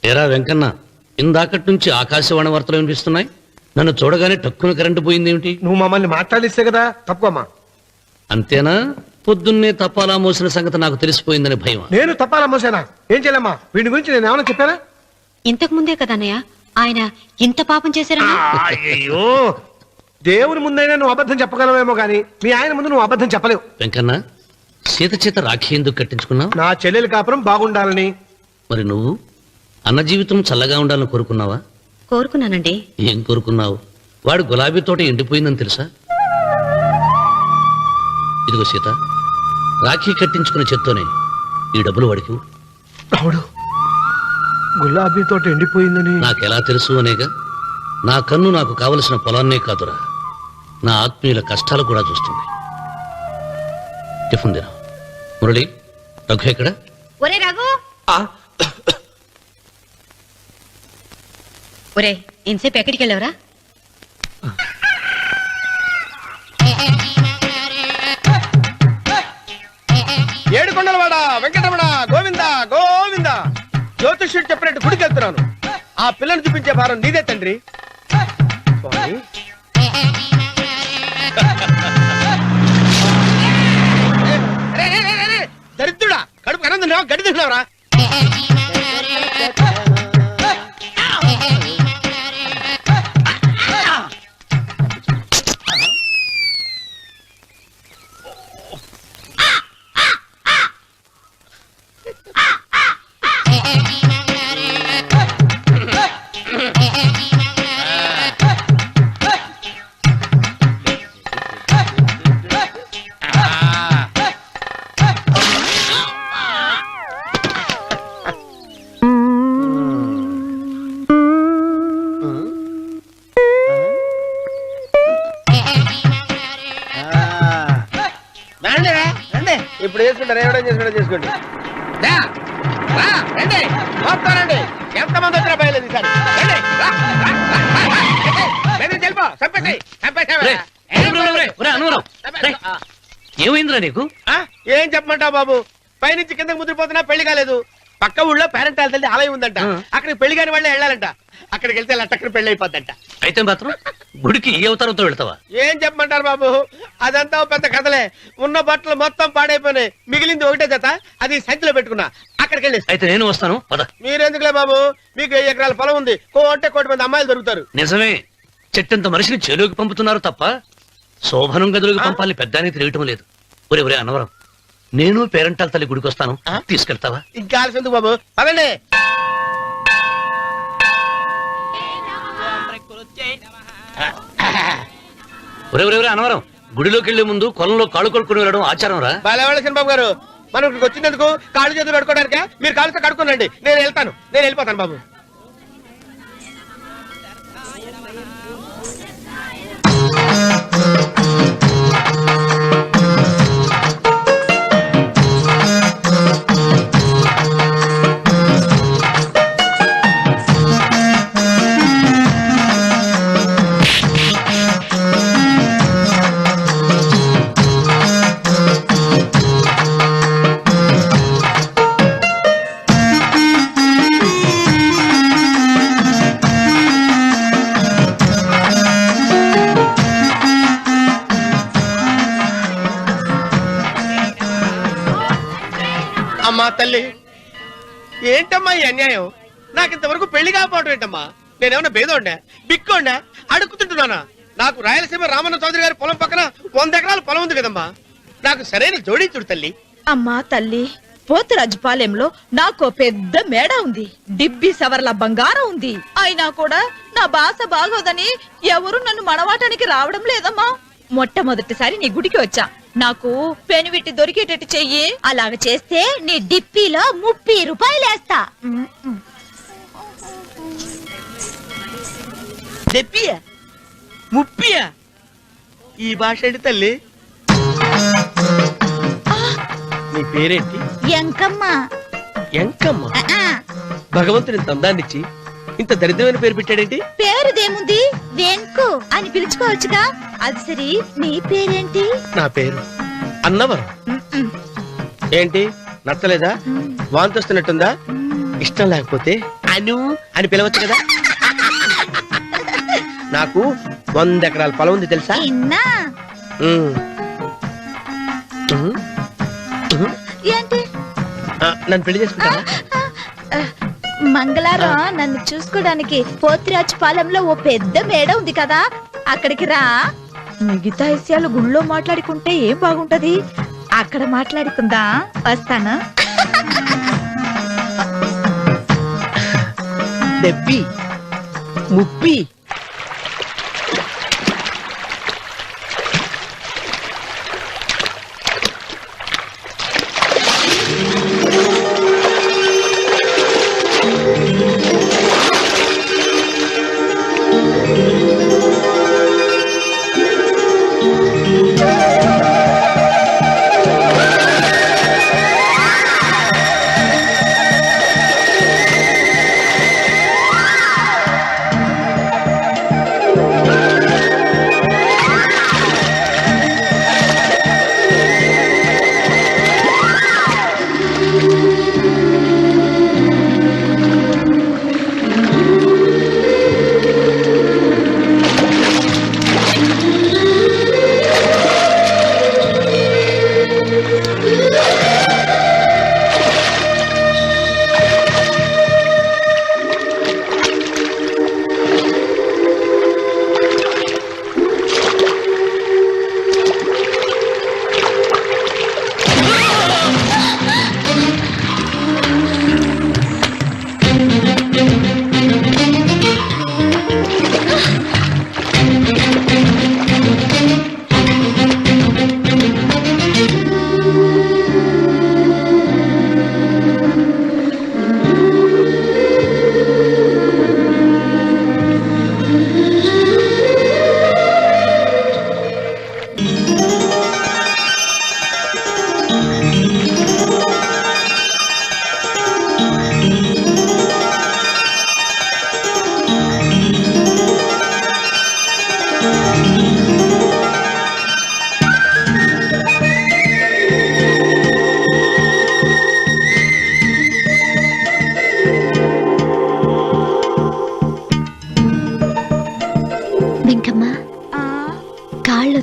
ఎరా వెంకన్న, ఇందాకటి నుంచి ఆకాశవాణి వార్తలు వినిపిస్తున్నాయి. నన్ను చూడగానే టక్కున కరెంటు పోయిందేమిటి? నువ్వు మమ్మల్ని మాట్లాడిస్తే కదా తప్పుకోమ్మా. అంతేనా? పొద్దున్నే తపాలా మోసిన సంగతి నాకు తెలిసిపోయిందని భయం. నేను తప్పాలా మోసానా? ఏం చేయలేమ్మా, వీడి గురించి నేను ఏమైనా చెప్పానా? ఇంతకు ముందే కదా అన్నయ్య ఆయన ఇంత పాపం చేశారని. అయ్యో, దేవుని ముందైనా నువ్వు అబద్ధం చెప్పగలవేమో గానీ మీ ఆయన ముందు నువ్వు అబద్ధం చెప్పలేవు. వెంకన్న, సీత చేత రాఖీ ఎందుకు కట్టించుకున్నావు? నా చెల్లెలి కాపురం బాగుండాలని. మరి నువ్వు అన్న జీవితం చల్లగా ఉండాలని కోరుకున్నావా? కోరుకున్నానండి. ఏం కోరుకున్నావు? వాడు గులాబీ తోట ఎండిపోయిందని తెలుసా? ఇదిగో సీత, రాఖీ కట్టించుకున్న చేత్తోనే ఈ డబ్బులు వాడికి ఇవ్వు. రావుడు, గులాబీ తోట ఎండిపోయిందని నాకెలా తెలుసు అనేగా. నా కన్ను నాకు కావలసిన పొలాన్నే కాదురా, నా ఆత్మీయుల కష్టాలు కూడా చూస్తుంది. టిఫిన్ తిన. మురళి, రఘు ఎక్కడ? ఒరే రఘు, ఒరే ఇంతసేపు ఎక్కడికి వెళ్ళావురా? ఏడుకొండలవాడ వెంకటరమణ గోవింద గోవింద. జ్యోతిష్యుడు చెప్పినట్టు గుడికి వెళ్తున్నాను. ఆ పిల్లని చూపించే భారం నీదే తండ్రి. స్వామి, దరిద్రుడా, కడుపు కనందు గడి తిన్నావురా. ఇప్పుడు చేసుకుంటారు ఎవడో చేసుకుంటా చేసుకోండి రా, రా, రండి మొత్తం రండి ఎంతమంది వచ్చినా బయలేదు ఈసారి రండి, రా, రా, రా, రా, రా. బెదిరించి వెళ్ళిపో, చంపేసేయ్, చంపేసేయ్. ఏమైందిరా నీకు? ఏం చెప్పమంటావు బాబు, పైనుంచి కిందకి ముద్రపోతున్నా పెళ్లి కాలేదు. పక్క ఊళ్ళో పేరెంట్ తల్లి ఆలయం ఉందంట, అక్కడికి పెళ్లి కాని వాళ్ళే వెళ్ళాలంట. అక్కడికి వెళ్తే లట్టక్కడ పెళ్లి అయిపోద్దంట. అయితే మాత్రం గుడికి ఏ అవతారంతో వెళ్తావా? ఏం చెప్పమంటారు బాబు, అదంతా పెద్ద కథలే. ఉన్న బట్టలు మొత్తం పాడైపోయినాయి, మిగిలింది ఒకటే జత, అది సంచిలో పెట్టుకున్నా. అక్కడికి వెళ్ళి అయితే నేను వస్తాను పద. మీరెందుకులే బాబు, మీకు 1 ఎకరాల పొలం ఉంది, అంటే 1 కోటి మంది అమ్మాయిలు దొరుకుతారు. నిజమే, చెట్టంత మనిషిని చెరువుకి పంపుతున్నారు తప్ప శోభనం గదులకు పంపాలని పెద్దానికి తెలియటం లేదు. ఒరే ఒరే అనవరం, నేను పేరెంటాల తల్లి గుడికి వస్తాను, తీసుకెళ్తావా? ఇంకా ఆలస్యం బాబు, పదండి. ఒరే ఒరే ఒరే అనవరం, గుడిలోకి వెళ్లే ముందు కొలంలో కాళ్ళు కొడుకుని వెళ్ళడం ఆచారం రా. బాలవాళ్ళ బాబు గారు, మనం ఇక్కడికి వచ్చినందుకు కాళ్ళు చేతులు కడుక్కోవడానికే. మీరు కాళ్ళతో కడుక్కోనండి, నేను వెళ్తాను, నేను వెళ్ళిపోతాను బాబు. అమ్మా తల్లి, ఏంటమ్మా ఈ అన్యాయం? నాకు ఇంతవరకు పెళ్లి కాకపోవడం ఏంటమ్మా? నేనేమన్నా బేదోండా, బిక్కోండా, అడుక్కుతుంటున్నానా? నాకు రాయలసీమ రామన్న చౌదరి గారి పొలం పక్కన 100 ఎకరాల పొలం ఉంది కదమ్మా. నాకు సరైన జోడించుడు తల్లి. అమ్మా తల్లి, పోతురాజుపాలెంలో నాకు పెద్ద మేడ ఉంది, డిబ్బి సవర్ల బంగారం ఉంది. అయినా కూడా నా భాష బాగోదని ఎవరు నన్ను మనవాటానికి రావడం లేదమ్మా. మొట్టమొదటిసారి నీ గుడికి వచ్చా, నాకు పెనువిట్టి దొరికేటట్టు చెయ్యి. అలాగ చేస్తే నీ డిప్పిలో 30 రూపాయలు వేస్తా. చెప్పియా 30? ఈ భాష ఏంటి తల్లి? నీ పేరేంటి? ఎంకమ్మ. ఎంకమ్మ? భగవంతుని తందాన్నిచ్చి ఇంత దరిద్రమైన పేరు పెట్టాడేంటి? పేరుదేముంది, వెంకు అని పిలుచుకోవచ్చుగా. అది సరి, నీ పేరేంటి? నా పేరు అన్నవరం. ఏంటి నచ్చలేదా? వాంతి వస్తున్నట్టుందా? ఇష్టం లేకపోతే అను అని పిలవచ్చు కదా. నాకు 100 ఎకరాల పొలం ఉంది తెలుసా? ఏంటి? నన్ను పెళ్లి చేసుకుంటావా? మంగళారం నన్ను చూసుకోవడానికి పోతిరాజుపాలెంలో ఓ పెద్ద మేడ ఉంది కదా, అక్కడికి రా. మిగతా విషయాలు గుళ్ళో మాట్లాడుకుంటే ఏం బాగుంటది, అక్కడ మాట్లాడుకుందా. వస్తాను. దెబ్బి ముప్పి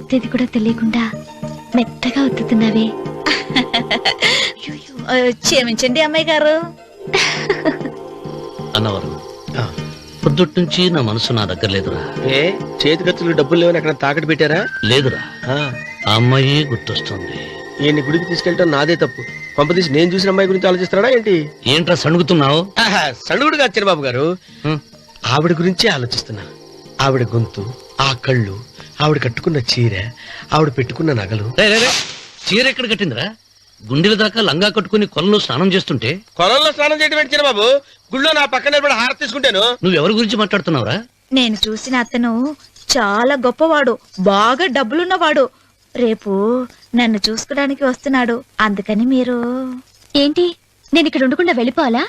ఒత్తేది కూడా తెలియకుండా మెత్తగా ఒత్తుతున్నావే. క్షమించండి అమ్మాయి గారు. అన్నవరం పొద్దుటి నుంచి నా మనసు నా దగ్గర లేదురా. ఏ చేతి ఖర్చులు డబ్బులు లేవని అక్కడ తాకట్టు పెట్టారా? లేదురా, ఆ అమ్మాయి గుర్తొస్తుంది. ఈయన్ని గుడికి తీసుకెళ్ళటం నాదే తప్పు. పంపదీసి నేను చూసిన అమ్మాయి గురించి ఆలోచిస్తున్నాడా ఏంటి? ఏంట్రా సణుగుతున్నావు? సణుగుడు కాదు చిన్నబాబు గారు, ఆవిడ గురించి ఆలోచిస్తున్నా. ఆవిడ గొంతు, ఆ కళ్ళు, ఆవిడ కట్టుకున్న చీర, ఆవిడ పెట్టుకున్న నగలు. చీర ఎక్కడ కట్టిందిరా? గుండెల దాకా లంగా కట్టుకుని కొలంలో స్నానం చేస్తుంటే. కొలంలో స్నానం చేయడం ఏంటి చిన్నబాబు? గుళ్ళో నా పక్కన హారతి తీసుకుంటాను. నువ్వెవరి గురించి మాట్లాడుతున్నావురా? నేను చూసిన అతను చాలా గొప్పవాడు, బాగా డబ్బులున్నవాడు. రేపు నన్ను చూసుకోడానికి వస్తున్నాడు. అందుకని మీరు ఏంటి, నేను ఇక్కడ ఉండకుండా వెళ్ళిపోవాలా?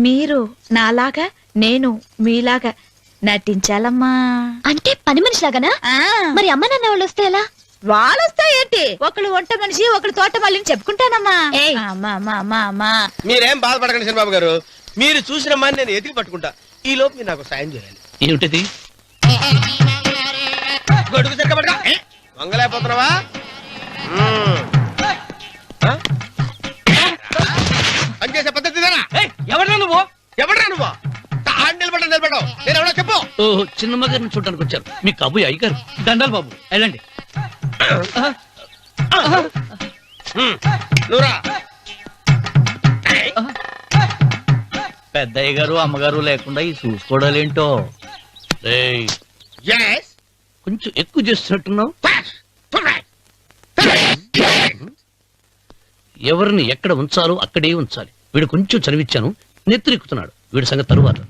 మీరు నాలాగా, నేను మీలాగా నటించాలమ్మా. అంటే పని మనిషిలాగానా? మరి అమ్మ నాన్న వాళ్ళు వస్తే ఎలా? వాళ్ళొస్తా ఏంటి, ఒకళ్ళు వంట మనిషి, ఒకళ్ళు తోట మళ్ళీ చెప్పుకుంటానమ్మా. మీరేం బాధపడకండి చిన్నబాబు గారు, మీరు చూసిన అమ్మాయిని నేను ఎతికి పట్టుకుంటా. ఈ లోపు మీరు నాకు సాయం చేయాలి. ఏమిటిది? గొడుగు సరిగ్గా పట్టుకో. వంగలేకపోతున్నావా? పనిచేసే పద్ధతి ఎవరా నువ్వు? ఎవడరా నువ్వు? నిలబడ్డావు నేను ఎవడో చెప్పు. ఓ చిన్నమ్మ గారిని చూడడానికి వచ్చారు. మీ కబుయ్య అయ్యగారు. దండాలు బాబు, వెళ్ళండి. నువ్వురా. పెద్దయ్య గారు అమ్మగారు లేకుండా ఈ చూసుకోవడాలేంటో. కొంచెం ఎక్కువ చేస్తున్నట్టున్నావు. ఎవరిని ఎక్కడ ఉంచాలో అక్కడే ఉంచాలి. వీడు కొంచెం చదివిచ్చాను, నెత్తిరెక్కుతున్నాడు. వీడి సంగతి తరువాత.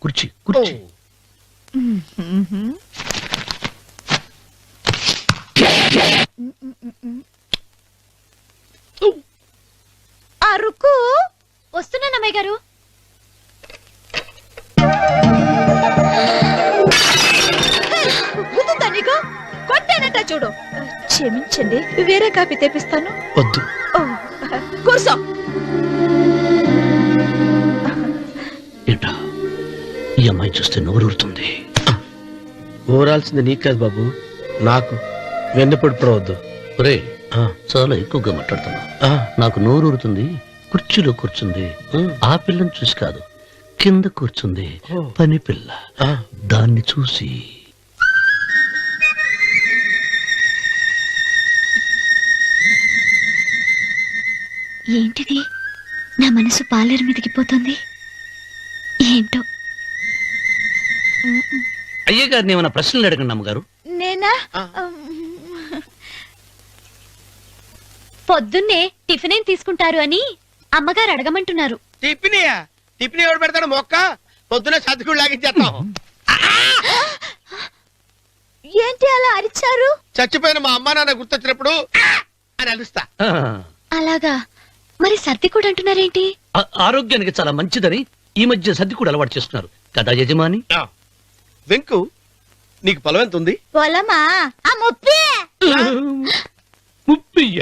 కుర్చీ కుర్చీ. అరుకు వస్తున్నాను అమ్మాయి గారు. గుర్తుందా నీకు? కొట్టానట చూడు. క్షమించండి, వేరే కాఫీ తెప్పిస్తాను. వద్దు. కూర్చో. ఏంటా ఈ అమ్మాయి చూస్తే నోరూరుతుంది. ఊరాల్సింది నీకు కాదు బాబు, నాకు. వెన్నపొడి పడవద్దు. ఒరే, చాలా ఎక్కువగా మాట్లాడుతున్నా. నాకు నోరూరుతుంది. కుర్చీలో కూర్చుంది. ఆ పిల్లని చూసి కాదు, కింద కూర్చుంది పని పిల్ల. దాన్ని చూసి. ఏంటిది, నా మనసు పాలేరు మీదకి పోతుంది. ఏంటో. అయ్య గారిని ఏమైనా ప్రశ్నలు అడగండి అమ్మగారు. నేనా? పొద్దున్నే టిఫిన్ ఏం తీసుకుంటారు అని అమ్మగారు అడగమంటున్నారు. టిఫినియా? టిఫిన్ ఎవడు పెడతాడు మొక్క? పొద్దున సర్దుకుడు లాగించేస్తాం. ఏంటి అలా అరిచారు? చచ్చిపోయిన మా అమ్మా నాన్న గుర్తొచ్చినప్పుడు అని అలుస్తా. అలాగా? మరి సర్ది కూడా అంటున్నారేంటి? ఆరోగ్యానికి చాలా మంచిదని ఈ మధ్య సర్ది కూడా అలవాటు చేస్తున్నారు కదా యజమాని. వెంకు, నీకు పొలం ఎంత ఉంది? పొలమా? ముప్పయ్య.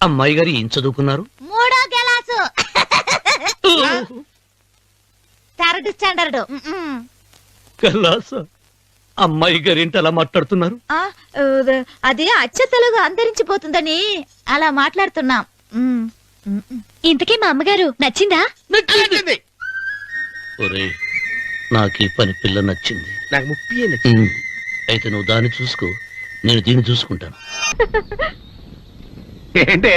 అమ్మాయి గారు ఏం చదువుకున్నారు? 3వ క్లాసు, 3rd స్టాండర్డ్. కలాస. అమ్మాయి గారు ఏంటి అలా మాట్లాడుతున్నారు? అది అచ్చ తెలుగు అంతరించిపోతుందని అలా మాట్లాడుతున్నాం. ఇంతకీ మా అమ్మగారు నచ్చిందా? ఒరే, నాకు ఈ పని పిల్ల నచ్చింది. నాకు 30 నచ్చింది. అయితే నువ్వు దాన్ని చూసుకో, నేను దీన్ని చూసుకుంటాను. ఏంటే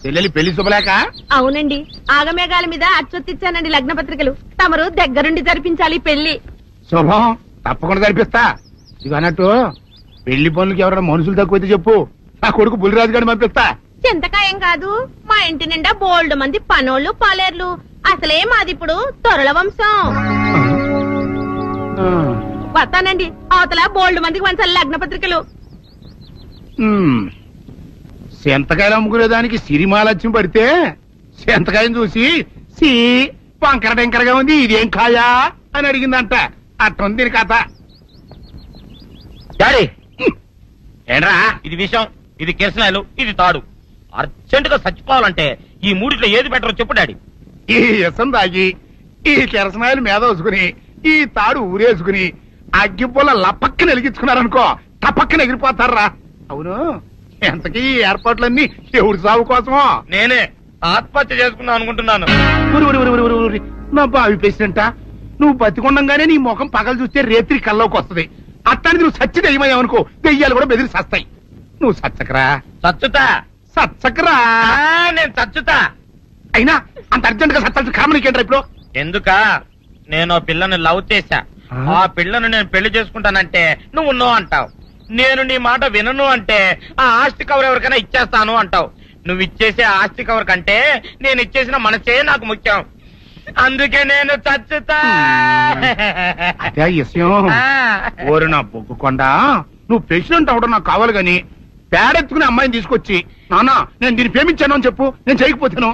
చెల్లెలి పెళ్లి శుభలేక? అవునండి, ఆగమేఘాల మీద అచ్చొత్తిచ్చానండి లగ్న పత్రికలు. తమరు దగ్గరుండి జరిపించాలి పెళ్లి. శుభం, తప్పకుండా జరిపిస్తా. ఇది అన్నట్టు పెళ్లి పనులకి ఎవరైనా మనుషులు తక్కువైతే చెప్పు, నా కొడుకు బుల్లిరాజు గారిని పంపిస్తా. చింతకాయం కాదు, మా ఇంటి నిండా బోల్డ్ మంది పనోళ్ళు పాలేర్లు. అసలే మాది ఇప్పుడు తొరల వంశం. వస్తానండి. అవతల బోల్డ్ మందికి మంచి లగ్న పత్రికలు. సెంతకాయలు అమ్ముకునేదానికి సిరిమాలత్యం పడితే సెంతకాయని చూసి సి వంకర టెంకరగా ఉంది, ఇదేం కాయా అని అడిగిందంట. అట్టుంది దీని కథ. డాడీ ఏంట్రా ఇది విషయం, ఇది కిరసనాయలు, ఇది తాడు. అర్జెంట్ గా చచ్చిపోవాలంటే ఈ మూడిట్లో ఏది బెటర్ చెప్పు డాడీ. ఈ ఇసం తాగి ఈ కిరసనాయలు మీద వేసుకుని ఈ తాడు ఊరేసుకుని అగ్గిపూల లపక్కన వెలిగించుకున్నారనుకో టపక్కన ఎగిరిపోతారా. అవును, ఎంతకీ ఈ ఏర్పాట్లన్నీ ఎవరి సాగు కోసమో? నేనే ఆత్మహత్య చేసుకుందాం అనుకుంటున్నాను. ఉరి, ఉరి, ఉరి, ఉరి, ఉరి, ఉరి. నా బావి పేసినంట నువ్వు బతికొండంగానే నీ ముఖం పగలు చూస్తే రేత్రి కల్లోకి వస్తుంది. అట్టానికి నువ్వు సచ్చి దెయ్యమయ్యావనుకో దెయ్యాలు కూడా బెదిరి సస్తాయి. నువ్వు సచ్చకరా చచ్చుతా సచ్చకరా. నేను చచ్చుతా. అయినా అంత అర్జెంట్ గా సత్తాల్సిన కర్మ నీకేంట్రా ఇప్పుడు? ఎందుక నేను పిల్లని లవ్ చేశా. ఆ పిల్లను నేను పెళ్లి చేసుకుంటానంటే నువ్వు నో అంటావు. నేను నీ మాట వినను అంటే ఆ ఆస్తి కవర్ ఎవరికైనా ఇచ్చేస్తాను అంటావు. నువ్వు ఇచ్చేసే ఆస్తి కవర్ కంటే నేను ఇచ్చేసిన మనసే నాకు ముఖ్యం. అందుకే నేను చచ్చుతా. అదే విషయం. ఓరు నా బొగ్గుకొండ, నువ్వు ప్రెసిడెంట్ అవడం నాకు కావాలి గాని పేడెత్తుకునే అమ్మాయిని తీసుకొచ్చి నాన్న నేను దీన్ని ప్రేమించాను అని చెప్పు, నేను చేయకపోతాను.